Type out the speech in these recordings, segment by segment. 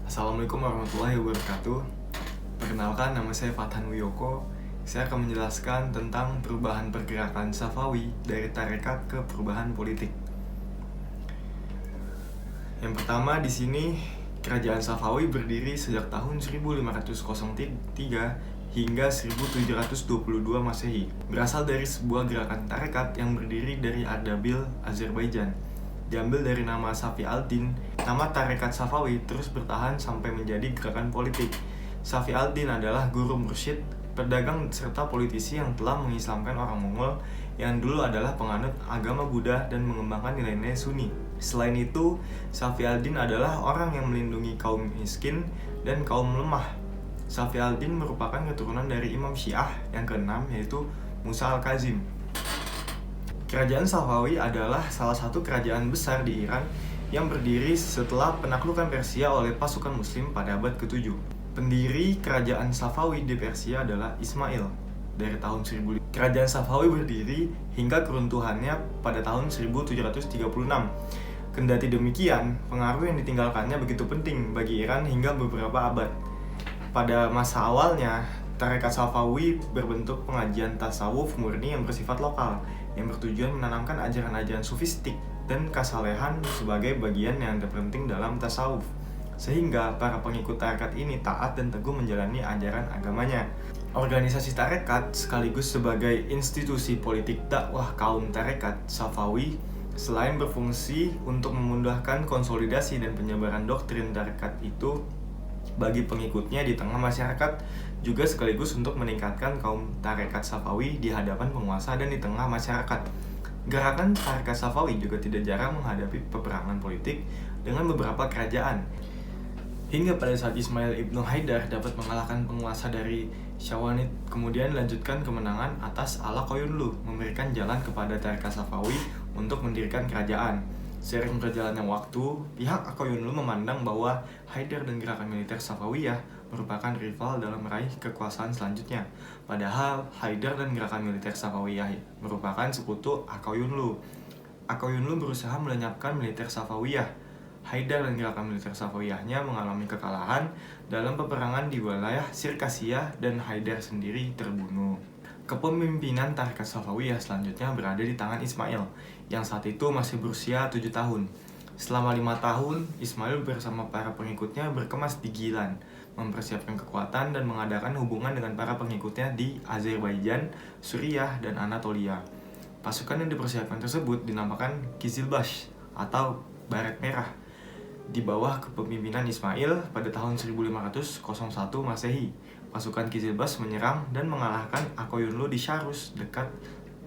Assalamualaikum warahmatullahi wabarakatuh. Perkenalkan, nama saya Fathan Wiyoko. Saya akan menjelaskan tentang perubahan pergerakan Safawi dari tarekat ke perubahan politik. Yang pertama, di sini kerajaan Safawi berdiri sejak tahun 1503 hingga 1722 Masehi. Berasal dari sebuah gerakan tarekat yang berdiri dari Ardabil, Azerbaijan. Diambil dari nama Safi al-Din, nama tarekat Safawi terus bertahan sampai menjadi gerakan politik. Safi al-Din adalah guru mursyid, pedagang serta politisi yang telah mengislamkan orang Mongol yang dulu adalah penganut agama Buddha dan mengembangkan nilai-nilai Sunni. Selain itu, Safi al-Din adalah orang yang melindungi kaum miskin dan kaum lemah. Safi al-Din merupakan keturunan dari Imam Syiah yang keenam, yaitu Musa al-Kazim. Kerajaan Safawi adalah salah satu kerajaan besar di Iran yang berdiri setelah penaklukan Persia oleh pasukan Muslim pada abad ke-7. Pendiri kerajaan Safawi di Persia adalah Ismail dari tahun 1000. Kerajaan Safawi berdiri hingga keruntuhannya pada tahun 1736. Kendati demikian, pengaruh yang ditinggalkannya begitu penting bagi Iran hingga beberapa abad. Pada masa awalnya, tarekat Safawi berbentuk pengajian tasawuf murni yang bersifat lokal, yang bertujuan menanamkan ajaran-ajaran sufistik dan kasalehan sebagai bagian yang terpenting dalam tasawuf, sehingga para pengikut tarekat ini taat dan teguh menjalani ajaran agamanya. Organisasi tarekat sekaligus sebagai institusi politik dakwah kaum tarekat Safawi, selain berfungsi untuk memudahkan konsolidasi dan penyebaran doktrin tarekat itu bagi pengikutnya di tengah masyarakat, juga sekaligus untuk meningkatkan kaum tarekat Safawi di hadapan penguasa dan di tengah masyarakat. Gerakan tarekat Safawi juga tidak jarang menghadapi peperangan politik dengan beberapa kerajaan. Hingga pada saat Ismail ibnu Haidar dapat mengalahkan penguasa dari Syawanid, kemudian dilanjutkan kemenangan atas Ala Koyunlu, memberikan jalan kepada tarekat Safawi untuk mendirikan kerajaan. Seiring berjalannya waktu, pihak Akoyunlu memandang bahwa Haidar dan gerakan militer Safawiyah merupakan rival dalam meraih kekuasaan selanjutnya. Padahal Haidar dan gerakan militer Safawiyah merupakan sekutu Akoyunlu. Akoyunlu berusaha melenyapkan militer Safawiyah. Haidar dan gerakan militer Safawiyahnya mengalami kekalahan dalam peperangan di wilayah Sirkasiyah dan Haidar sendiri terbunuh. Kepemimpinan tarekat Safawiyah selanjutnya berada di tangan Ismail, yang saat itu masih berusia 7 tahun. Selama 5 tahun, Ismail bersama para pengikutnya berkemas di Gilan, mempersiapkan kekuatan dan mengadakan hubungan dengan para pengikutnya di Azerbaijan, Suriah, dan Anatolia. Pasukan yang dipersiapkan tersebut dinamakan Kizilbash atau Baret Merah, di bawah kepemimpinan Ismail pada tahun 1501 Masehi. Pasukan Kizilbash menyerang dan mengalahkan Akoyunlu di Sharus dekat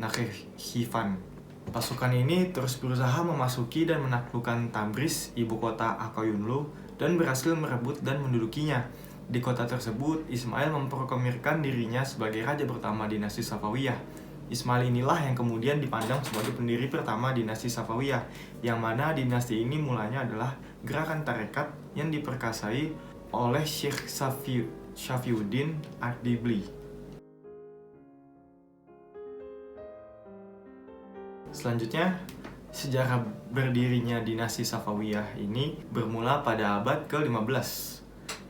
Nakhchivan. Pasukan ini terus berusaha memasuki dan menaklukkan Tabriz, ibu kota Akoyunlu, dan berhasil merebut dan mendudukinya. Di kota tersebut, Ismail memproklamirkan dirinya sebagai raja pertama dinasti Safawiyah. Ismail inilah yang kemudian dipandang sebagai pendiri pertama dinasti Safawiyah, yang mana dinasti ini mulanya adalah gerakan tarekat yang diperkasai oleh Syekh Syafiuddin Ardibili. Selanjutnya, sejarah berdirinya dinasti Safawiyah ini bermula pada abad ke-15.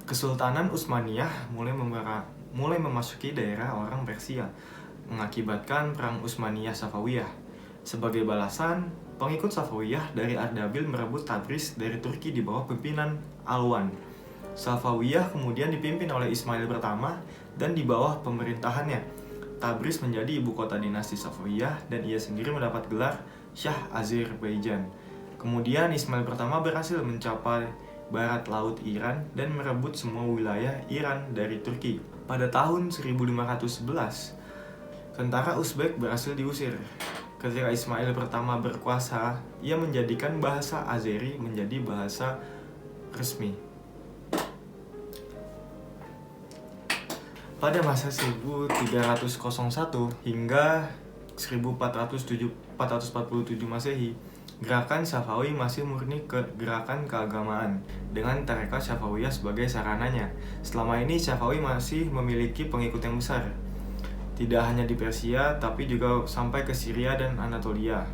Kesultanan Utsmaniyah mulai memasuki daerah orang Persia, mengakibatkan perang Utsmaniyah Safawiyah. Sebagai balasan, pengikut Safawiyah dari Ardabil merebut Tabriz dari Turki di bawah pimpinan Alwan. Safawiyah kemudian dipimpin oleh Ismail pertama dan di bawah pemerintahannya, Tabriz menjadi ibu kota dinasti Safawiyah dan ia sendiri mendapat gelar Shah Azerbaijan. Kemudian Ismail pertama berhasil mencapai barat laut Iran dan merebut semua wilayah Iran dari Turki. Pada tahun 1511, tentara Uzbek berhasil diusir. Ketika Ismail pertama berkuasa, ia menjadikan bahasa Azeri menjadi bahasa resmi. Pada masa 1301 hingga 1447 Masehi, gerakan Safawi masih murni gerakan keagamaan dengan tarekat Safawiyah sebagai sarananya. Selama ini Safawi masih memiliki pengikut yang besar, tidak hanya di Persia tapi juga sampai ke Syria dan Anatolia.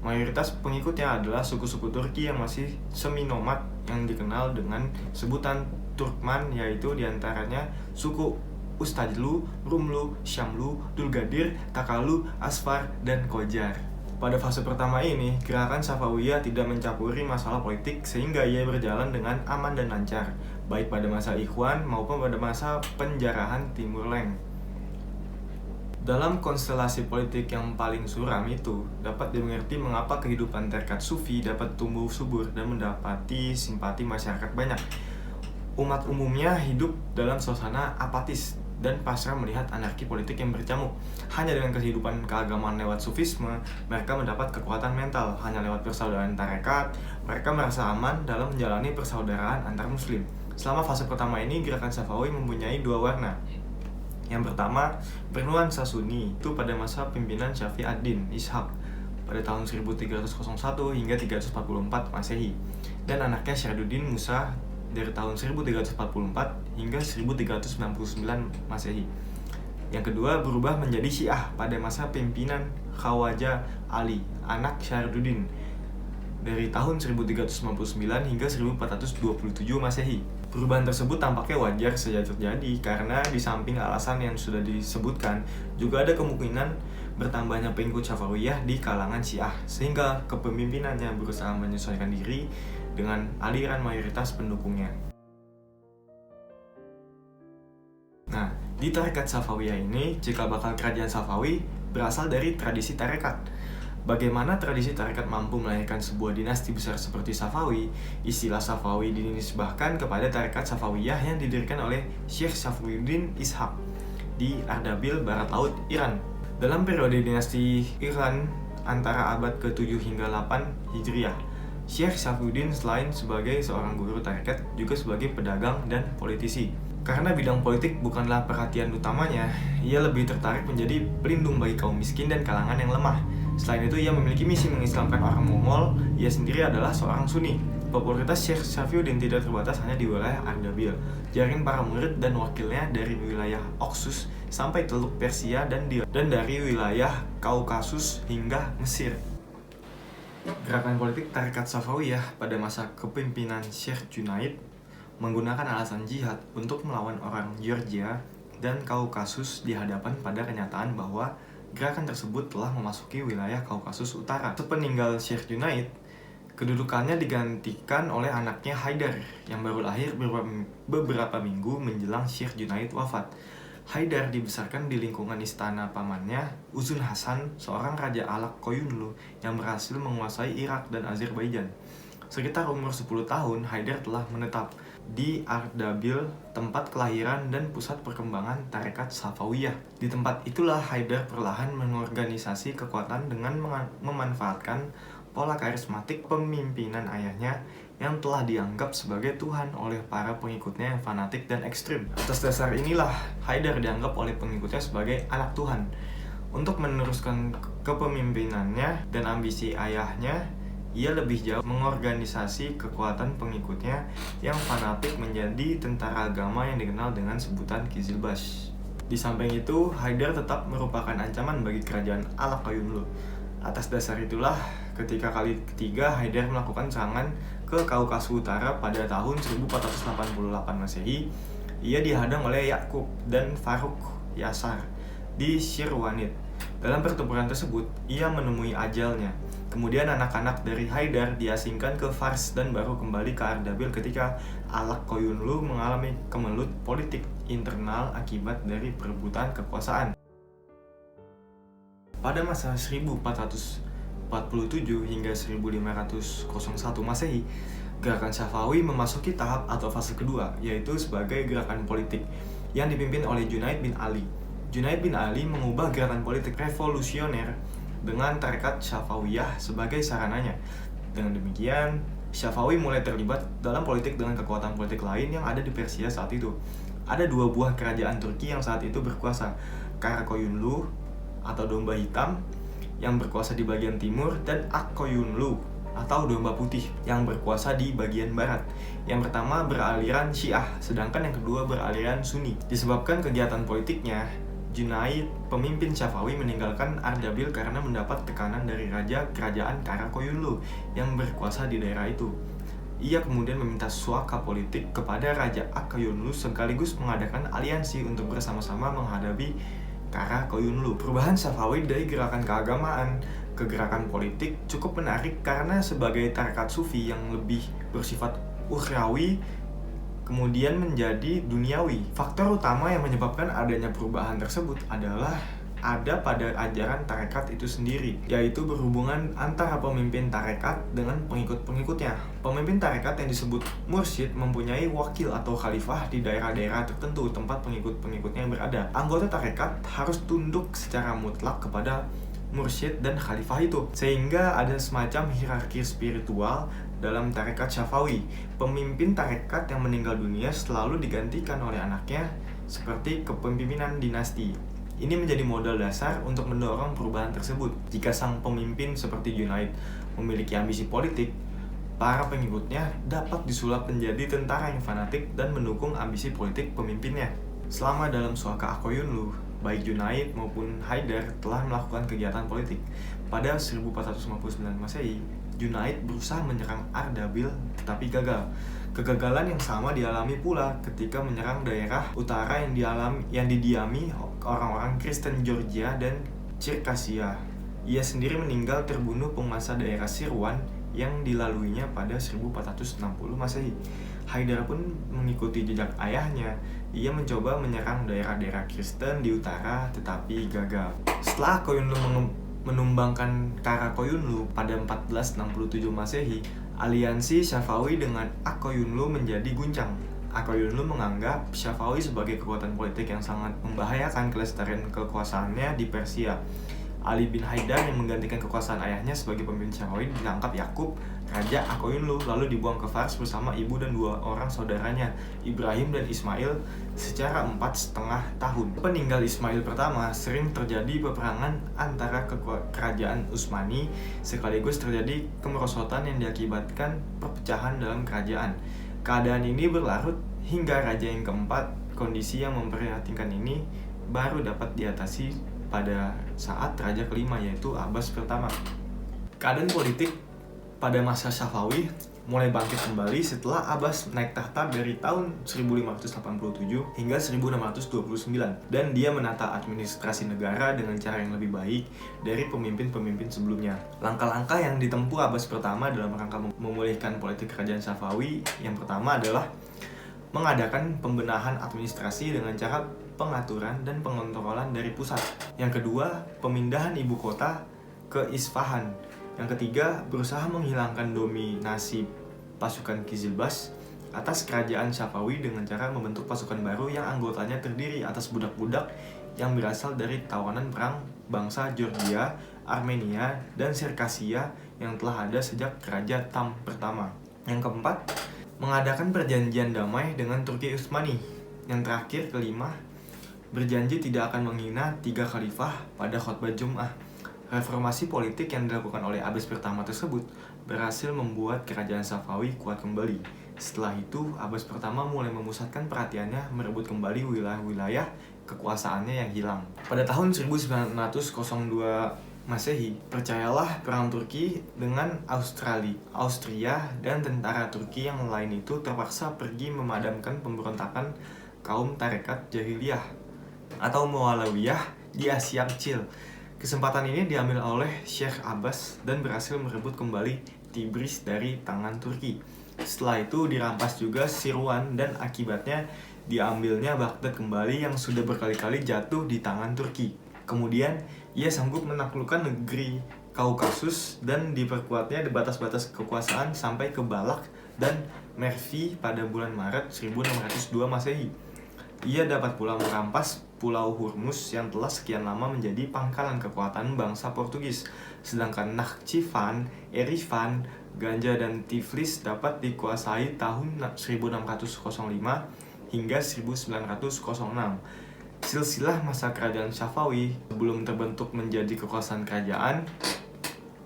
Mayoritas pengikutnya adalah suku-suku Turki yang masih semi-nomad yang dikenal dengan sebutan Turkman, yaitu diantaranya suku Ustajlu, Rumlu, Syamlu, Dulgadir, Takalu, Asfar, dan Kojar. Pada fase pertama ini, gerakan Safawiyah tidak mencampuri masalah politik sehingga ia berjalan dengan aman dan lancar, baik pada masa Ikhwan maupun pada masa penjarahan Timur Leng. Dalam konstelasi politik yang paling suram itu, dapat dimengerti mengapa kehidupan tarekat Sufi dapat tumbuh subur dan mendapati simpati masyarakat banyak. Umat umumnya hidup dalam suasana apatis dan pasrah melihat anarki politik yang bercamuk. Hanya dengan kehidupan keagamaan lewat Sufisme, mereka mendapat kekuatan mental. Hanya lewat persaudaraan tarekat, mereka merasa aman dalam menjalani persaudaraan antar muslim. Selama fase pertama ini, gerakan Safawi mempunyai dua warna. Yang pertama, bernuansa Sunni, itu pada masa pimpinan Syafi ad-Din Ishaq pada tahun 1301 hingga 344 Masehi, dan anaknya Syaraduddin Musa dari tahun 1344 hingga 1399 Masehi. Yang kedua, berubah menjadi Syiah pada masa pimpinan Khawaja Ali, anak Syaraduddin, dari tahun 1399 hingga 1427 Masehi. Perubahan tersebut tampaknya wajar saja terjadi karena di samping alasan yang sudah disebutkan, juga ada kemungkinan bertambahnya pengikut Safawiyah di kalangan Syiah, sehingga kepemimpinannya berusaha menyesuaikan diri dengan aliran mayoritas pendukungnya. Nah, di tarekat Safawiyah ini, cikal bakal kerajaan Safawi berasal dari tradisi tarekat. Bagaimana tradisi tarekat mampu melahirkan sebuah dinasti besar seperti Safawi? Istilah Safawi dinisbahkan kepada tarekat Safawiyah yang didirikan oleh Syekh Safiuddin Ishaq di Ardabil, barat laut Iran. Dalam periode dinasti Iran antara abad ke-7 hingga 8 Hijriah, Syekh Safiuddin selain sebagai seorang guru tarekat juga sebagai pedagang dan politisi. Karena bidang politik bukanlah perhatian utamanya, ia lebih tertarik menjadi pelindung bagi kaum miskin dan kalangan yang lemah. Selain itu, ia memiliki misi mengislamkan orang Mongol. Ia sendiri adalah seorang Sunni. Popularitas Syekh Safiuddin tidak terbatas hanya di wilayah Ardabil. Jaring para murid dan wakilnya dari wilayah Oksus sampai Teluk Persia dan dari wilayah Kaukasus hingga Mesir. Gerakan politik tarekat Safawiyah pada masa kepemimpinan Syekh Junaid menggunakan alasan jihad untuk melawan orang Georgia dan Kaukasus di hadapan pada kenyataan bahwa gerakan tersebut telah memasuki wilayah Kaukasus Utara. Sepeninggal Syekh Junaid, kedudukannya digantikan oleh anaknya Haidar yang baru lahir beberapa minggu menjelang Syekh Junaid wafat. Haidar dibesarkan di lingkungan istana pamannya, Uzun Hasan, seorang raja Alak Koyunlu yang berhasil menguasai Irak dan Azerbaijan. Sekitar umur 10 tahun, Haidar telah menetap di Ardabil, tempat kelahiran dan pusat perkembangan tarekat Safawiyah. Di tempat itulah Haidar perlahan mengorganisasi kekuatan dengan memanfaatkan pola karismatik pemimpinan ayahnya yang telah dianggap sebagai Tuhan oleh para pengikutnya yang fanatik dan ekstrim. Atas dasar inilah, Haidar dianggap oleh pengikutnya sebagai anak Tuhan. Untuk meneruskan kepemimpinannya dan ambisi ayahnya, ia lebih jauh mengorganisasi kekuatan pengikutnya yang fanatik menjadi tentara agama yang dikenal dengan sebutan Kizilbash. Di samping itu, Haidar tetap merupakan ancaman bagi kerajaan Alak Koyunlu. Atas dasar itulah, ketika kali ketiga Haidar melakukan serangan ke Kaukasus Utara pada tahun 1488 Masehi, ia dihadang oleh Yakub dan Faruk Yasar di Shirwanid. Dalam pertempuran tersebut, ia menemui ajalnya. Kemudian anak-anak dari Haidar diasingkan ke Fars dan baru kembali ke Ardabil ketika Alak Koyunlu mengalami kemelut politik internal akibat dari perebutan kekuasaan. Pada masa 1447 hingga 1501 Masehi, gerakan Safawi memasuki tahap atau fase kedua, yaitu sebagai gerakan politik yang dipimpin oleh Junaid bin Ali. Junaid bin Ali mengubah gerakan politik revolusioner dengan tarekat Safawiyah sebagai sarananya. Dengan demikian, Safawi mulai terlibat dalam politik dengan kekuatan politik lain yang ada di Persia saat itu. Ada dua buah kerajaan Turki yang saat itu berkuasa, Karakoyunlu atau domba hitam yang berkuasa di bagian timur, dan Akkoyunlu atau domba putih yang berkuasa di bagian barat. Yang pertama beraliran Syiah, sedangkan yang kedua beraliran Sunni. Disebabkan kegiatan politiknya, Junaid, pemimpin Safawi, meninggalkan Ardabil karena mendapat tekanan dari raja kerajaan Karakoyunlu yang berkuasa di daerah itu. Ia kemudian meminta suaka politik kepada Raja Akkoyunlu sekaligus mengadakan aliansi untuk bersama-sama menghadapi Karakoyunlu. Perubahan Safawi dari gerakan keagamaan ke gerakan politik cukup menarik karena sebagai tarekat sufi yang lebih bersifat ukhrawi kemudian menjadi duniawi. Faktor utama yang menyebabkan adanya perubahan tersebut adalah ada pada ajaran tarekat itu sendiri, yaitu berhubungan antara pemimpin tarekat dengan pengikut-pengikutnya. Pemimpin tarekat yang disebut mursyid mempunyai wakil atau khalifah di daerah-daerah tertentu tempat pengikut-pengikutnya yang berada. Anggota tarekat harus tunduk secara mutlak kepada mursyid dan khalifah itu, sehingga ada semacam hierarki spiritual dalam tarekat Safawi. Pemimpin tarekat yang meninggal dunia selalu digantikan oleh anaknya seperti kepemimpinan dinasti. Ini menjadi modal dasar untuk mendorong perubahan tersebut. Jika sang pemimpin seperti Junaid memiliki ambisi politik, para pengikutnya dapat disulap menjadi tentara yang fanatik dan mendukung ambisi politik pemimpinnya. Selama dalam suaka Akkoyunlu, baik Junaid maupun Haidar telah melakukan kegiatan politik. Pada 1459 Masehi, Junaid berusaha menyerang Ardabil tetapi gagal. Kegagalan yang sama dialami pula ketika menyerang daerah utara yang didiami orang-orang Kristen Georgia dan Circassia. Ia sendiri meninggal terbunuh penguasa daerah Sirwan yang dilaluinya pada 1460 Masehi. Haidar pun mengikuti jejak ayahnya. Ia mencoba menyerang daerah-daerah Kristen di utara tetapi gagal. Setelah Akkoyunlu menumbangkan Karakoyunlu pada 1467 Masehi, aliansi Safawi dengan Akkoyunlu menjadi guncang. Akkoyunlu menganggap Safawi sebagai kekuatan politik yang sangat membahayakan kelestarian kekuasaannya di Persia. Ali bin Haidar yang menggantikan kekuasaan ayahnya sebagai pemimpin Safawi ditangkap Yakub, Raja Akkoyunlu, lalu dibuang ke Fars bersama ibu dan 2 orang saudaranya, Ibrahim dan Ismail, secara 4,5 tahun. Peninggal Ismail pertama, sering terjadi peperangan antara kerajaan Utsmani, sekaligus terjadi kemerosotan yang diakibatkan perpecahan dalam kerajaan. Keadaan ini berlarut hingga raja yang keempat. Kondisi yang memprihatinkan ini baru dapat diatasi pada saat raja kelima, yaitu Abbas pertama. Keadaan politik pada masa Safawi mulai bangkit kembali setelah Abbas naik tahta dari tahun 1587 hingga 1629, dan dia menata administrasi negara dengan cara yang lebih baik dari pemimpin-pemimpin sebelumnya. Langkah-langkah yang ditempuh Abbas pertama dalam rangka memulihkan politik kerajaan Safawi yang pertama adalah mengadakan pembenahan administrasi dengan cara pengaturan dan pengontrolan dari pusat. Yang kedua, pemindahan ibu kota ke Isfahan. Yang ketiga, berusaha menghilangkan dominasi pasukan Kizilbas atas kerajaan Safawi dengan cara membentuk pasukan baru yang anggotanya terdiri atas budak-budak yang berasal dari tawanan perang bangsa Georgia, Armenia, dan Circassia yang telah ada sejak Raja Tam pertama. Yang keempat, mengadakan perjanjian damai dengan Turki Utsmani. Yang terakhir, kelima, berjanji tidak akan menghina 3 khalifah pada khotbah Jum'ah. Reformasi politik yang dilakukan oleh Abbas pertama tersebut berhasil membuat kerajaan Safawi kuat kembali. Setelah itu, Abbas pertama mulai memusatkan perhatiannya merebut kembali wilayah-wilayah kekuasaannya yang hilang. Pada tahun 1902 Masehi, percayalah perang Turki dengan Austria dan tentara Turki yang lain itu terpaksa pergi memadamkan pemberontakan kaum tarekat Jahiliyah atau Mualawiyah di Asia Kecil. Kesempatan ini diambil oleh Syekh Abbas dan berhasil merebut kembali Tibris dari tangan Turki. Setelah itu dirampas juga Sirwan dan akibatnya diambilnya Baghdad kembali yang sudah berkali-kali jatuh di tangan Turki. Kemudian ia sanggup menaklukkan negeri Kaukasus dan diperkuatnya di batas-batas kekuasaan sampai ke Balak dan Mervi pada bulan Maret 1602 Masehi. Ia dapat pula merampas Pulau Hormuz yang telah sekian lama menjadi pangkalan kekuatan bangsa Portugis, sedangkan Nakhchivan, Erivan, Ganja dan Tiflis dapat dikuasai tahun 1605 hingga 1906. Silsilah masa kerajaan Safawi sebelum terbentuk menjadi kekuasaan kerajaan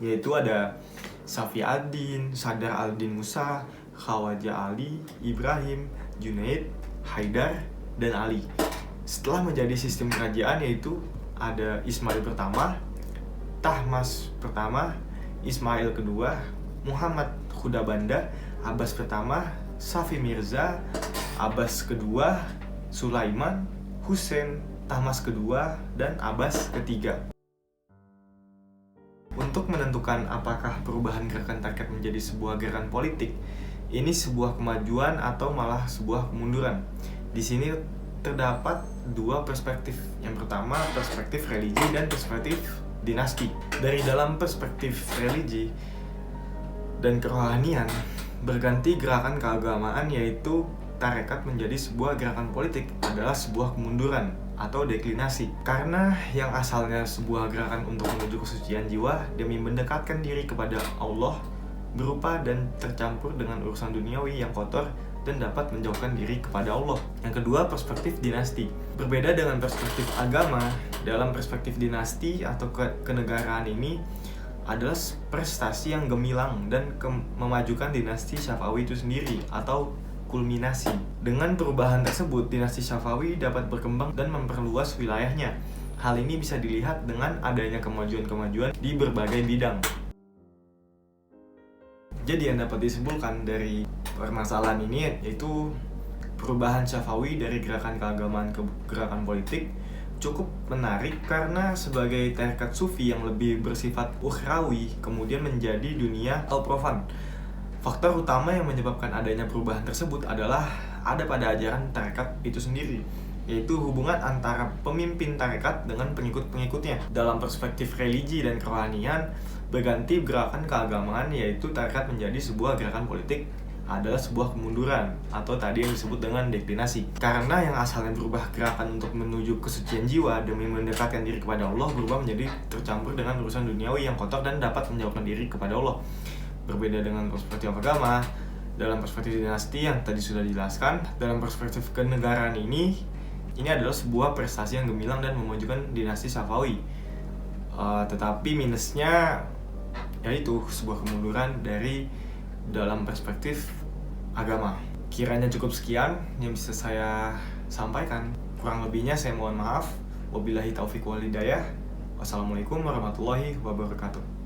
yaitu ada Safi ad-Din, Sadar al-Din Musa, Khawaja Ali, Ibrahim, Junaid, Haidar, dan Ali. Setelah menjadi sistem kerajaan, yaitu ada Ismail pertama, Tahmas pertama, Ismail kedua, Muhammad Khudabanda, Abbas pertama, Safi Mirza, Abbas kedua, Sulaiman, Hussein, Tahmas kedua, dan Abbas ketiga. Untuk menentukan apakah perubahan gerakan tarekat menjadi sebuah gerakan politik, ini sebuah kemajuan atau malah sebuah kemunduran. Di sini terdapat dua perspektif. Yang pertama, perspektif religi dan perspektif dinasti. Dari dalam perspektif religi dan kerohanian, berganti gerakan keagamaan yaitu tarekat menjadi sebuah gerakan politik adalah sebuah kemunduran atau deklinasi. Karena yang asalnya sebuah gerakan untuk menuju kesucian jiwa demi mendekatkan diri kepada Allah berupa dan tercampur dengan urusan duniawi yang kotor dan dapat menjauhkan diri kepada Allah. Yang kedua, perspektif dinasti. Berbeda dengan perspektif agama, dalam perspektif dinasti atau kenegaraan ini adalah prestasi yang gemilang dan memajukan dinasti Syafawi itu sendiri atau kulminasi. Dengan perubahan tersebut, dinasti Syafawi dapat berkembang dan memperluas wilayahnya. Hal ini bisa dilihat dengan adanya kemajuan-kemajuan di berbagai bidang. Jadi yang dapat disimpulkan dari permasalahan ini yaitu perubahan Syafawi dari gerakan keagamaan ke gerakan politik cukup menarik karena sebagai tarekat sufi yang lebih bersifat ukhrawi kemudian menjadi dunia atau profan. Faktor utama yang menyebabkan adanya perubahan tersebut adalah ada pada ajaran tarekat itu sendiri, yaitu hubungan antara pemimpin tarekat dengan pengikut-pengikutnya. Dalam perspektif religi dan kerohanian, berganti gerakan keagamaan yaitu tarekat menjadi sebuah gerakan politik adalah sebuah kemunduran atau tadi yang disebut dengan deklinasi. Karena yang asalnya berubah gerakan untuk menuju kesucian jiwa demi mendekatkan diri kepada Allah berubah menjadi tercampur dengan urusan duniawi yang kotor dan dapat menjauhkan diri kepada Allah. Berbeda dengan perspektif agama, dalam perspektif dinasti yang tadi sudah dijelaskan, dalam perspektif kenegaraan ini adalah sebuah prestasi yang gemilang dan memajukan dinasti Syafawi. Tetapi minusnya yaitu sebuah kemunduran dari dalam perspektif agama. Kiranya cukup sekian yang bisa saya sampaikan. Kurang lebihnya saya mohon maaf. Wabillahi taufiq wal hidayah. Wassalamualaikum warahmatullahi wabarakatuh.